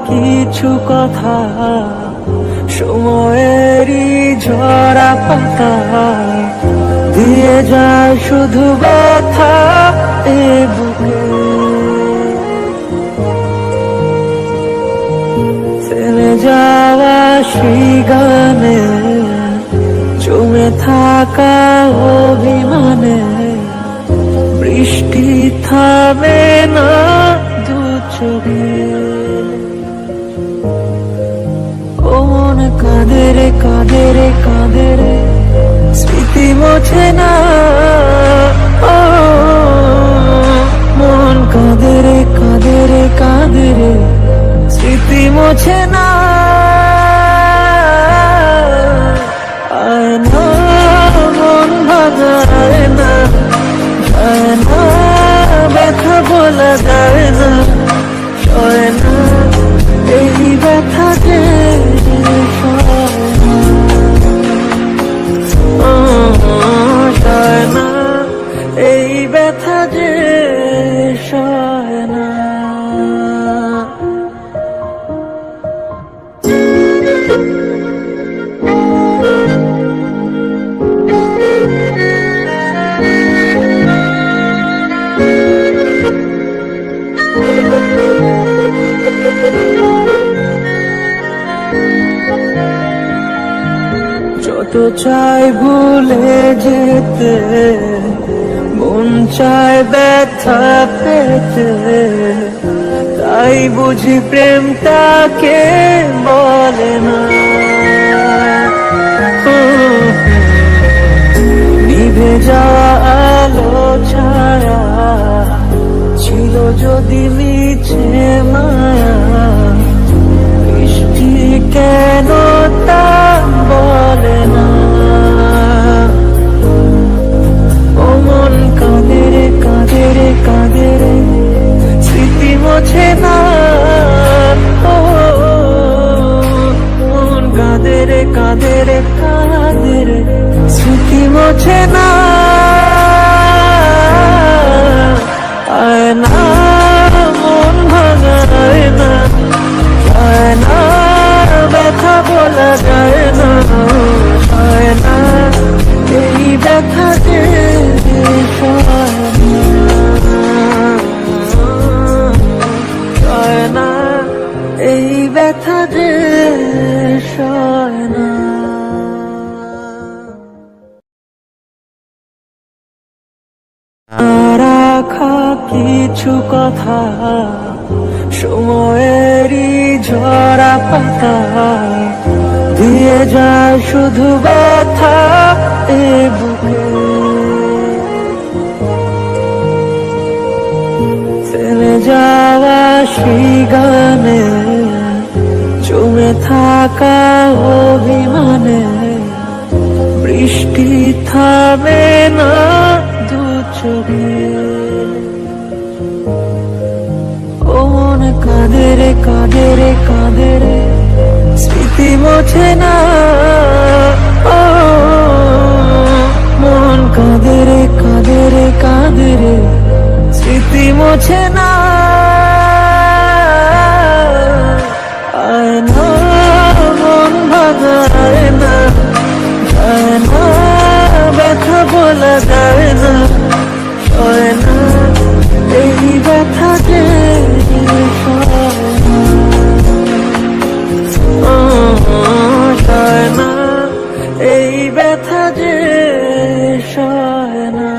কিছু কথা সময়েরই ঝরা পাতা দিয়ে যায় শুধু ব্যথা এ বুকে। থেমে যাওয়া সেই গানে জমে থাকা অভিমানে বৃষ্টি থামে না দু চোখে। ও মন কাঁদে রে কাঁদে রে কাঁদে রে স্মৃতি মোছে না। ও মন কাঁদে রে কাঁদে রে কাঁদে রে স্মৃতি মোছে না। আয় না মন ভাঙায় না, যায় না ব্যথা বলা যায় না, সয় না এই ব্যথা যে সয় না, এই ব্যথা যে সয় না। যত চাই ভুলে যেতে মন চায় ব্যথা পেতে, তাই বুঝি প্রেমটাকে বলে না। নিভে যাওয়া আলো ছায়া ছিল যদি মিছে মায়া, বৃষ্টি কেন তা বলে না। ও মন কাঁদে রে কাঁদে রে কাঁদে রে স্মৃতি মোছে না। ও মন কাঁদে রে কাঁদে রে কাঁদে রে স্মৃতি মোছে না। আয় না মন ভাঙায় না, যায় না ব্যথা বলা যায় না, হয় না এই ব্যথা যে সয় না, এই ব্যথা যে সয় না। রাখা কিছু কথা সময়েরই ঝরা পাতা দিয়ে যায় শুধু ব্যথা এ বুকে। থেমে যাওয়া সেই গানে জমে থাকা অভিমানে বৃষ্টি থামে না দু চোখে। ও মন কাঁদে রে কাঁদে রে কাঁদে রে স্মৃতি মোছে না। ও মন কাঁদে রে কাঁদে রে কাঁদে রে স্মৃতি মোছে না। আয় না মন ভাঙায় না, যায় না ব্যথা বলা যায় না, সয় না এই ব্যথা যে সয় না, এই ব্যথা যে সয় না।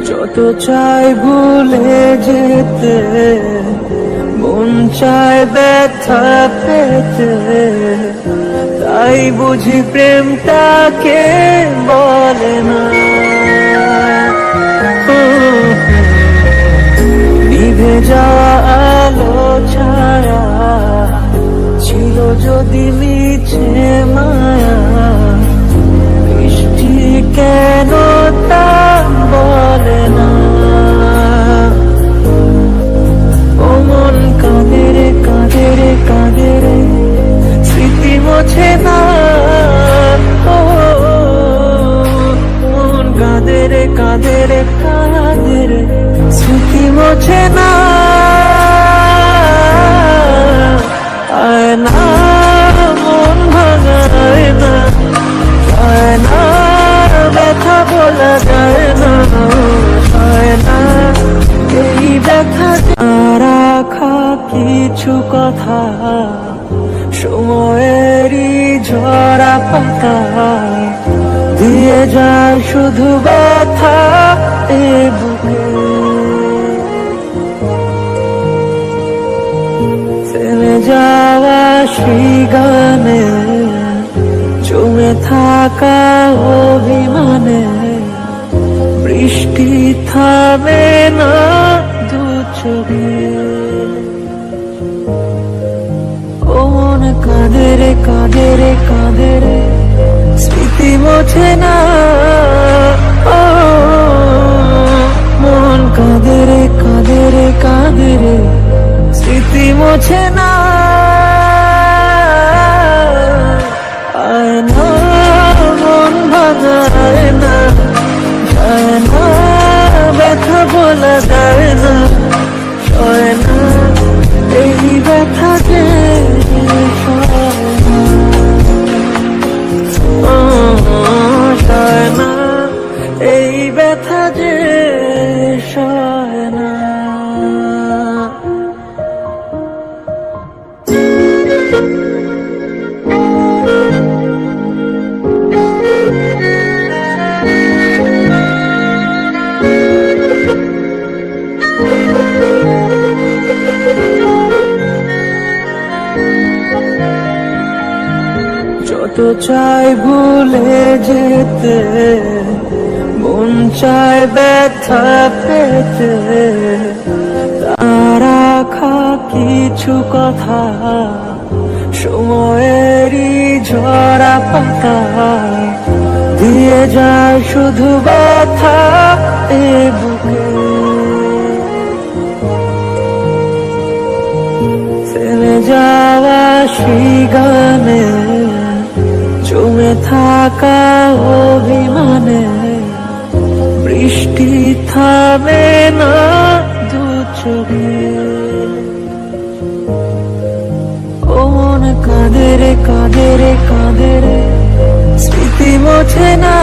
যত চাই ভুলে যেতে মন চায় ব্যথা পেতে, তাই বুঝি প্রেমটাকে বলে না। নিভে যাওয়া আলো ছায়া ছিল যদি মিছে মায়া, বৃষ্টি কেন তা বলে রে কাঁদে রে স্মৃতি মোছে না, আয় না মন ভাঙায় না, আয় না ব্যথা বলা যায় না, আয় না এই ব্যথা রাখা কিছু কথা সময়েরই ঝরা পাতা দিয়ে যায় শুধু ব্যথা এ বুকে, থেমে যাওয়া সেই গানে জমে থাকা অভিমানে বৃষ্টি থামে না দু চোখে, ও মন কাঁদে রে কাঁদে রে কাঁদে রে স্মৃতি মোছে না, ও মন কাঁদে রে কাঁদে রে কাঁদে রে স্মৃতি মোছে না, আয় না মন ভাঙায় না, যায় না ব্যথা বলা যায় না, সয় না এই ব্যথা যে সয় না, এই ব্যথা যে সয় না। যত চাই ভুলে যেতে মন চায় ব্যথা পেতে, রাখা কিছু কথা সময়েরই ঝরা পাতা দিয়ে যায় শুধু ব্যথা এ বুকে, থেমে যাওয়া সেই গানে জমে থাকা অভিমানে বৃষ্টি থামে না দু চোখে, ও মন কাঁদে রে কাঁদে রে কাঁদে রে স্মৃতি মোছে না,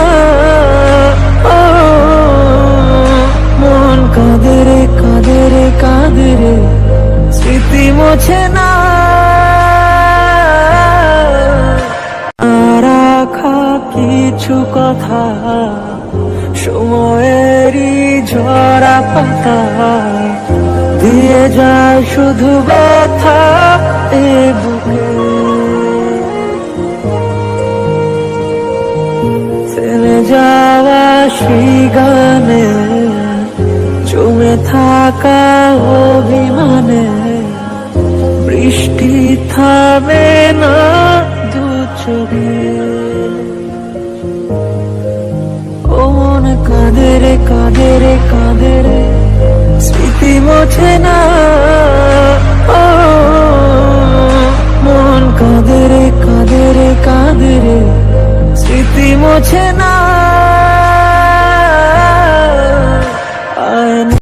ও মন কাঁদে রে কাঁদে রে কাঁদে রে স্মৃতি মোছে না, রাখা কিছু কথা সময়েরই ঝরা পাতা দিয়ে যায় শুধু ব্যথা এ বুকে, থেমে যাওয়া সেই গানে জমে থাকা অভিমানে বৃষ্টি থামে না দু চোখে, ও মন কাঁদে রে কাঁদে রে কাঁদে রে স্মৃতি মোছে না, ও মন কাঁদে রে কাঁদে রে কাঁদে রে স্মৃতি মোছে না।